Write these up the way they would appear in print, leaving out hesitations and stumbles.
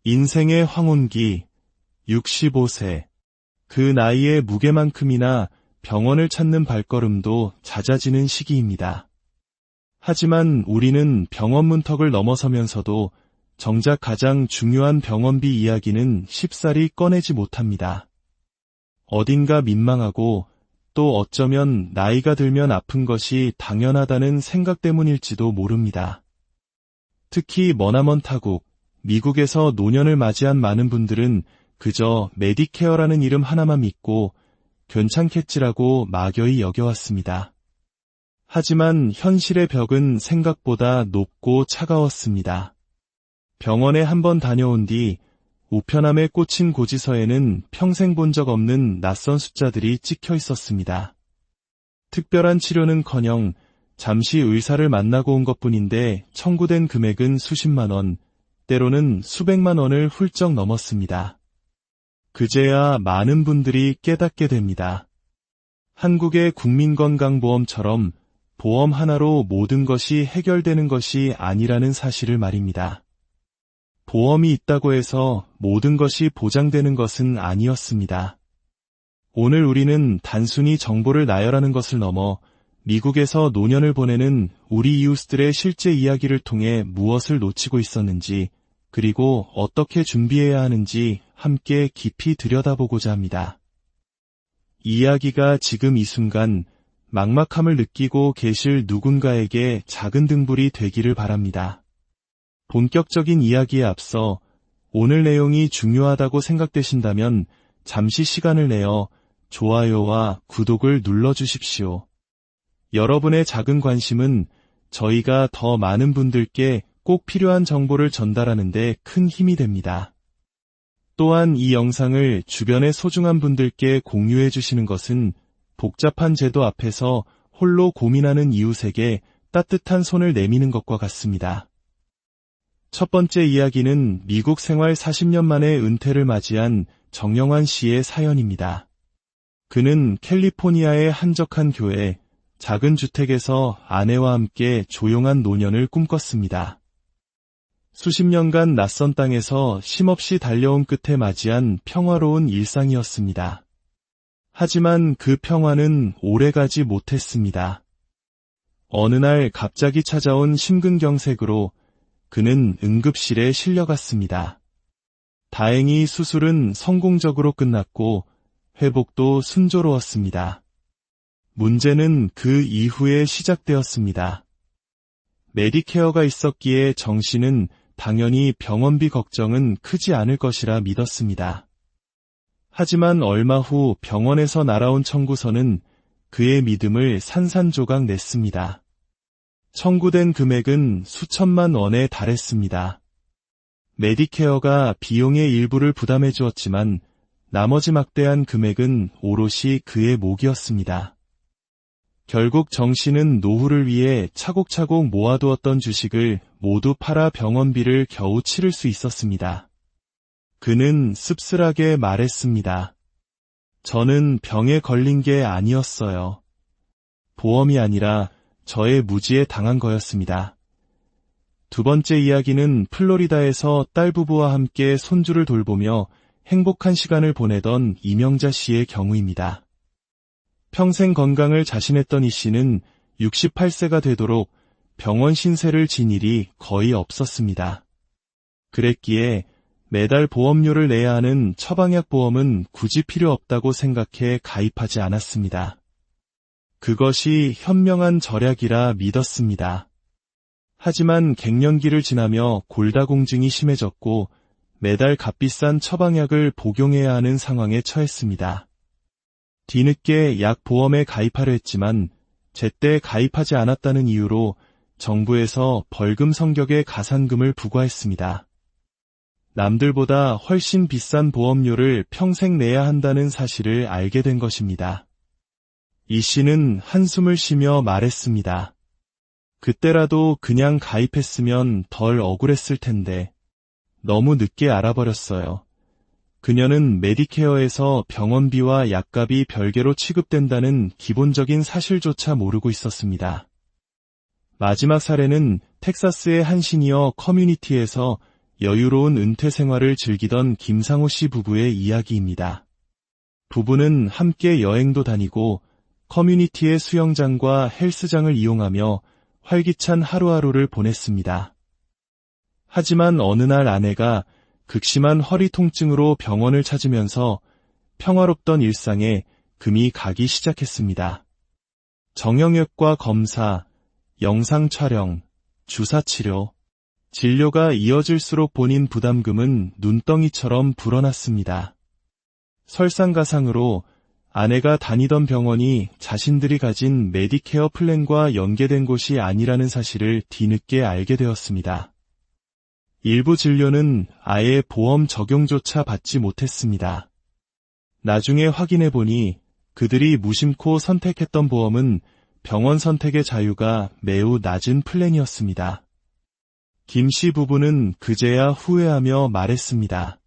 인생의 황혼기, 65세. 그 나이의 무게만큼이나 병원을 찾는 발걸음도 잦아지는 시기입니다. 하지만 우리는 병원 문턱을 넘어서면서도 정작 가장 중요한 병원비 이야기는 쉽사리 꺼내지 못합니다. 어딘가 민망하고 또 어쩌면 나이가 들면 아픈 것이 당연하다는 생각 때문일지도 모릅니다. 특히 머나먼 타국, 미국에서 노년을 맞이한 많은 분들은 그저 메디케어라는 이름 하나만 믿고 괜찮겠지라고 막연히 여겨왔습니다. 하지만 현실의 벽은 생각보다 높고 차가웠습니다. 병원에 한번 다녀온 뒤 우편함에 꽂힌 고지서에는 평생 본 적 없는 낯선 숫자들이 찍혀 있었습니다. 특별한 치료는커녕 잠시 의사를 만나고 온 것뿐인데 청구된 금액은 수십만 원, 때로는 수백만 원을 훌쩍 넘었습니다. 그제야 많은 분들이 깨닫게 됩니다. 한국의 국민건강보험처럼 보험 하나로 모든 것이 해결되는 것이 아니라는 사실을 말입니다. 보험이 있다고 해서 모든 것이 보장되는 것은 아니었습니다. 오늘 우리는 단순히 정보를 나열하는 것을 넘어 미국에서 노년을 보내는 우리 이웃들의 실제 이야기를 통해 무엇을 놓치고 있었는지, 그리고 어떻게 준비해야 하는지 함께 깊이 들여다보고자 합니다. 이야기가 지금 이 순간 막막함을 느끼고 계실 누군가에게 작은 등불이 되기를 바랍니다. 본격적인 이야기에 앞서 오늘 내용이 중요하다고 생각되신다면 잠시 시간을 내어 좋아요와 구독을 눌러주십시오. 여러분의 작은 관심은 저희가 더 많은 분들께 꼭 필요한 정보를 전달하는 데 큰 힘이 됩니다. 또한 이 영상을 주변의 소중한 분들께 공유해 주시는 것은 복잡한 제도 앞에서 홀로 고민하는 이웃에게 따뜻한 손을 내미는 것과 같습니다. 첫 번째 이야기는 미국 생활 40년 만에 은퇴를 맞이한 정영환 씨의 사연입니다. 그는 캘리포니아의 한적한 교회, 작은 주택에서 아내와 함께 조용한 노년을 꿈꿨습니다. 수십 년간 낯선 땅에서 쉼없이 달려온 끝에 맞이한 평화로운 일상이었습니다. 하지만 그 평화는 오래가지 못했습니다. 어느 날 갑자기 찾아온 심근경색으로 그는 응급실에 실려갔습니다. 다행히 수술은 성공적으로 끝났고 회복도 순조로웠습니다. 문제는 그 이후에 시작되었습니다. 메디케어가 있었기에 정 씨는 당연히 병원비 걱정은 크지 않을 것이라 믿었습니다. 하지만 얼마 후 병원에서 날아온 청구서는 그의 믿음을 산산조각 냈습니다. 청구된 금액은 수천만 원에 달했습니다. 메디케어가 비용의 일부를 부담해 주었지만 나머지 막대한 금액은 오롯이 그의 몫이었습니다. 결국 정 씨는 노후를 위해 차곡차곡 모아두었던 주식을 모두 팔아 병원비를 겨우 치를 수 있었습니다. 그는 씁쓸하게 말했습니다. 저는 병에 걸린 게 아니었어요. 보험이 아니라 저의 무지에 당한 거였습니다. 두 번째 이야기는 플로리다에서 딸 부부와 함께 손주를 돌보며 행복한 시간을 보내던 이명자 씨의 경우입니다. 평생 건강을 자신했던 이 씨는 68세가 되도록 병원 신세를 진 일이 거의 없었습니다. 그랬기에 매달 보험료를 내야 하는 처방약 보험은 굳이 필요 없다고 생각해 가입하지 않았습니다. 그것이 현명한 절약이라 믿었습니다. 하지만 갱년기를 지나며 골다공증이 심해졌고 매달 값비싼 처방약을 복용해야 하는 상황에 처했습니다. 뒤늦게 약보험에 가입하려 했지만 제때 가입하지 않았다는 이유로 정부에서 벌금 성격의 가산금을 부과했습니다. 남들보다 훨씬 비싼 보험료를 평생 내야 한다는 사실을 알게 된 것입니다. 이 씨는 한숨을 쉬며 말했습니다. 그때라도 그냥 가입했으면 덜 억울했을 텐데 너무 늦게 알아버렸어요. 그녀는 메디케어에서 병원비와 약값이 별개로 취급된다는 기본적인 사실조차 모르고 있었습니다. 마지막 사례는 텍사스의 한 시니어 커뮤니티에서 여유로운 은퇴 생활을 즐기던 김상호 씨 부부의 이야기입니다. 부부는 함께 여행도 다니고 커뮤니티의 수영장과 헬스장을 이용하며 활기찬 하루하루를 보냈습니다. 하지만 어느 날 아내가 극심한 허리 통증으로 병원을 찾으면서 평화롭던 일상에 금이 가기 시작했습니다. 정형외과 검사, 영상 촬영, 주사 치료, 진료가 이어질수록 본인 부담금은 눈덩이처럼 불어났습니다. 설상가상으로 아내가 다니던 병원이 자신들이 가진 메디케어 플랜과 연계된 곳이 아니라는 사실을 뒤늦게 알게 되었습니다. 일부 진료는 아예 보험 적용조차 받지 못했습니다. 나중에 확인해보니 그들이 무심코 선택했던 보험은 병원 선택의 자유가 매우 낮은 플랜이었습니다. 김 씨 부부는 그제야 후회하며 말했습니다.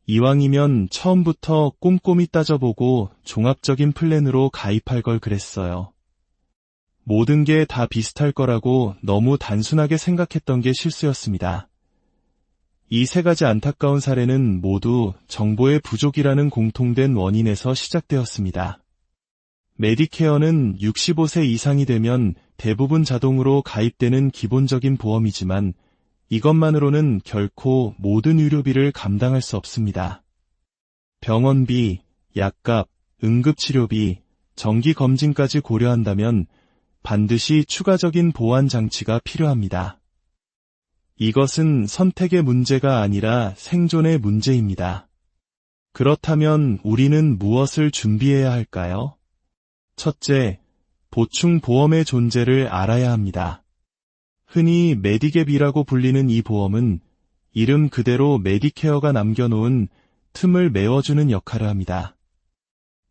이왕이면 처음부터 꼼꼼히 따져보고 종합적인 플랜으로 가입할 걸 그랬어요. 모든 게 다 비슷할 거라고 너무 단순하게 생각했던 게 실수였습니다. 이 세 가지 안타까운 사례는 모두 정보의 부족이라는 공통된 원인에서 시작되었습니다. 메디케어는 65세 이상이 되면 대부분 자동으로 가입되는 기본적인 보험이지만 이것만으로는 결코 모든 의료비를 감당할 수 없습니다. 병원비, 약값, 응급치료비, 정기검진까지 고려한다면 반드시 추가적인 보완 장치가 필요합니다. 이것은 선택의 문제가 아니라 생존의 문제입니다. 그렇다면 우리는 무엇을 준비해야 할까요? 첫째, 보충 보험의 존재를 알아야 합니다. 흔히 메디갭이라고 불리는 이 보험은 이름 그대로 메디케어가 남겨놓은 틈을 메워주는 역할을 합니다.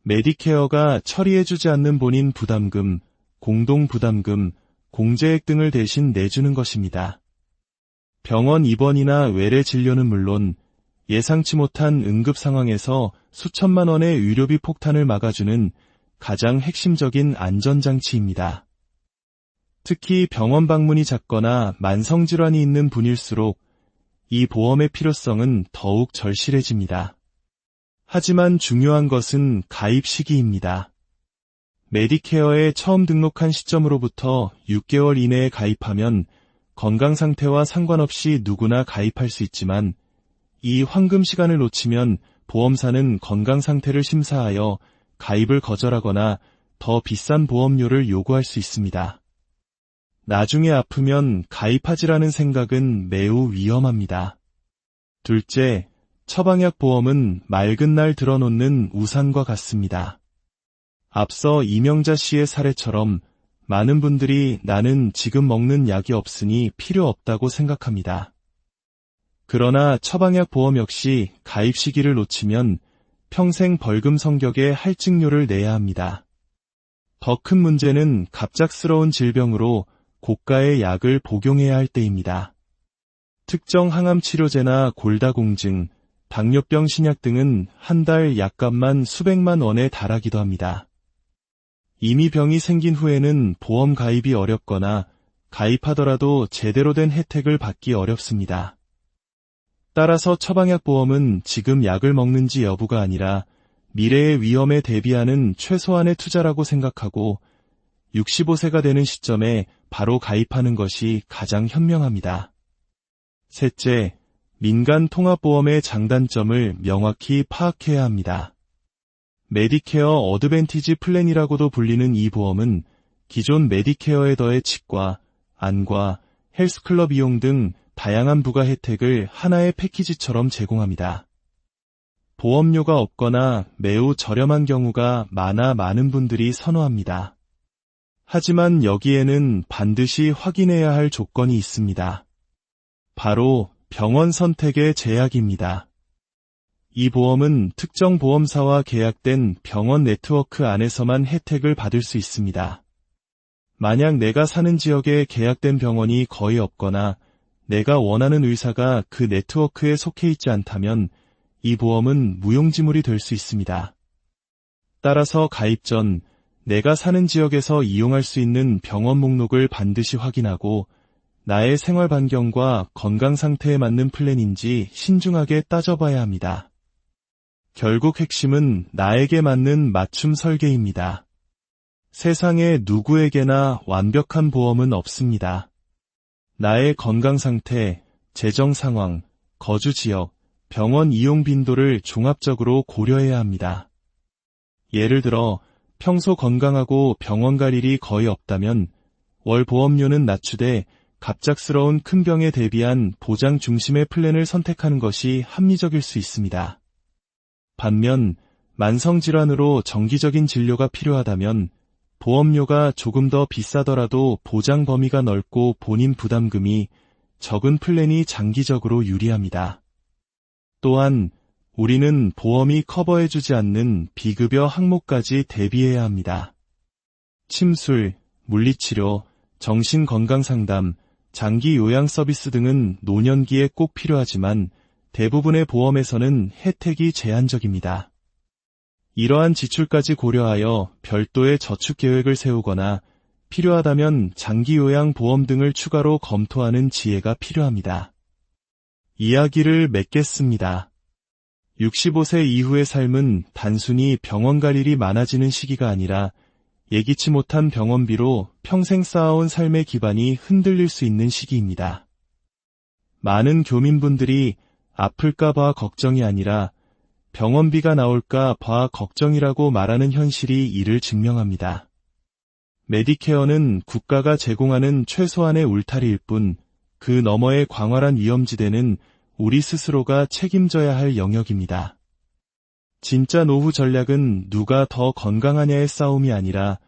메디케어가 처리해주지 않는 본인 부담금, 공동부담금, 공제액 등을 대신 내주는 것입니다. 병원 입원이나 외래 진료는 물론 예상치 못한 응급 상황에서 수천만 원의 의료비 폭탄을 막아주는 가장 핵심적인 안전장치입니다. 특히 병원 방문이 잦거나 만성질환이 있는 분일수록 이 보험의 필요성은 더욱 절실해집니다. 하지만 중요한 것은 가입 시기입니다. 메디케어에 처음 등록한 시점으로부터 6개월 이내에 가입하면 건강 상태와 상관없이 누구나 가입할 수 있지만 이 황금 시간을 놓치면 보험사는 건강 상태를 심사하여 가입을 거절하거나 더 비싼 보험료를 요구할 수 있습니다. 나중에 아프면 가입하지라는 생각은 매우 위험합니다. 둘째, 처방약 보험은 맑은 날 들어놓는 우산과 같습니다. 앞서 이명자 씨의 사례처럼 많은 분들이 나는 지금 먹는 약이 없으니 필요 없다고 생각합니다. 그러나 처방약 보험 역시 가입 시기를 놓치면 평생 벌금 성격의 할증료를 내야 합니다. 더 큰 문제는 갑작스러운 질병으로 고가의 약을 복용해야 할 때입니다. 특정 항암 치료제나 골다공증, 당뇨병 신약 등은 한 달 약값만 수백만 원에 달하기도 합니다. 이미 병이 생긴 후에는 보험 가입이 어렵거나 가입하더라도 제대로 된 혜택을 받기 어렵습니다. 따라서 처방약 보험은 지금 약을 먹는지 여부가 아니라 미래의 위험에 대비하는 최소한의 투자라고 생각하고 65세가 되는 시점에 바로 가입하는 것이 가장 현명합니다. 셋째, 민간 통합보험의 장단점을 명확히 파악해야 합니다. 메디케어 어드밴티지 플랜이라고도 불리는 이 보험은 기존 메디케어에 더해 치과, 안과, 헬스클럽 이용 등 다양한 부가 혜택을 하나의 패키지처럼 제공합니다. 보험료가 없거나 매우 저렴한 경우가 많은 분들이 선호합니다. 하지만 여기에는 반드시 확인해야 할 조건이 있습니다. 바로 병원 선택의 제약입니다. 이 보험은 특정 보험사와 계약된 병원 네트워크 안에서만 혜택을 받을 수 있습니다. 만약 내가 사는 지역에 계약된 병원이 거의 없거나 내가 원하는 의사가 그 네트워크에 속해 있지 않다면 이 보험은 무용지물이 될 수 있습니다. 따라서 가입 전 내가 사는 지역에서 이용할 수 있는 병원 목록을 반드시 확인하고 나의 생활 반경과 건강 상태에 맞는 플랜인지 신중하게 따져봐야 합니다. 결국 핵심은 나에게 맞는 맞춤 설계입니다. 세상에 누구에게나 완벽한 보험은 없습니다. 나의 건강 상태, 재정 상황, 거주 지역, 병원 이용 빈도를 종합적으로 고려해야 합니다. 예를 들어 평소 건강하고 병원 갈 일이 거의 없다면 월 보험료는 낮추되 갑작스러운 큰 병에 대비한 보장 중심의 플랜을 선택하는 것이 합리적일 수 있습니다. 반면 만성질환으로 정기적인 진료가 필요하다면 보험료가 조금 더 비싸더라도 보장 범위가 넓고 본인 부담금이 적은 플랜이 장기적으로 유리합니다. 또한 우리는 보험이 커버해주지 않는 비급여 항목까지 대비해야 합니다. 침술, 물리치료, 정신건강상담, 장기 요양 서비스 등은 노년기에 꼭 필요하지만 대부분의 보험에서는 혜택이 제한적입니다. 이러한 지출까지 고려하여 별도의 저축 계획을 세우거나 필요하다면 장기 요양 보험 등을 추가로 검토하는 지혜가 필요합니다. 이야기를 맺겠습니다. 65세 이후의 삶은 단순히 병원 갈 일이 많아지는 시기가 아니라 예기치 못한 병원비로 평생 쌓아온 삶의 기반이 흔들릴 수 있는 시기입니다. 많은 교민분들이 아플까 봐 걱정이 아니라 병원비가 나올까 봐 걱정이라고 말하는 현실이 이를 증명합니다. 메디케어는 국가가 제공하는 최소한의 울타리일 뿐 그 너머의 광활한 위험지대는 우리 스스로가 책임져야 할 영역입니다. 진짜 노후 전략은 누가 더 건강하냐의 싸움이 아니라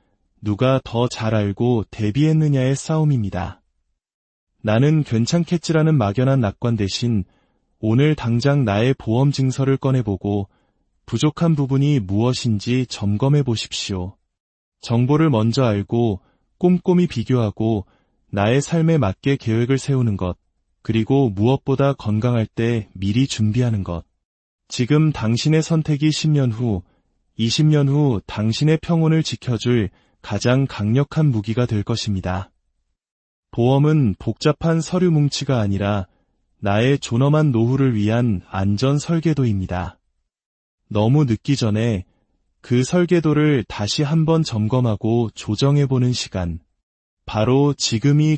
누가 더 잘 알고 대비했느냐의 싸움입니다. 나는 괜찮겠지라는 막연한 낙관 대신 오늘 당장 나의 보험 증서를 꺼내보고 부족한 부분이 무엇인지 점검해 보십시오. 정보를 먼저 알고 꼼꼼히 비교하고 나의 삶에 맞게 계획을 세우는 것, 그리고 무엇보다 건강할 때 미리 준비하는 것. 지금 당신의 선택이 10년 후, 20년 후 당신의 평온을 지켜줄 가장 강력한 무기가 될 것입니다. 보험은 복잡한 서류 뭉치가 아니라 나의 존엄한 노후를 위한 안전 설계도입니다. 너무 늦기 전에 그 설계도를 다시 한번 점검하고 조정해보는 시간, 바로 지금이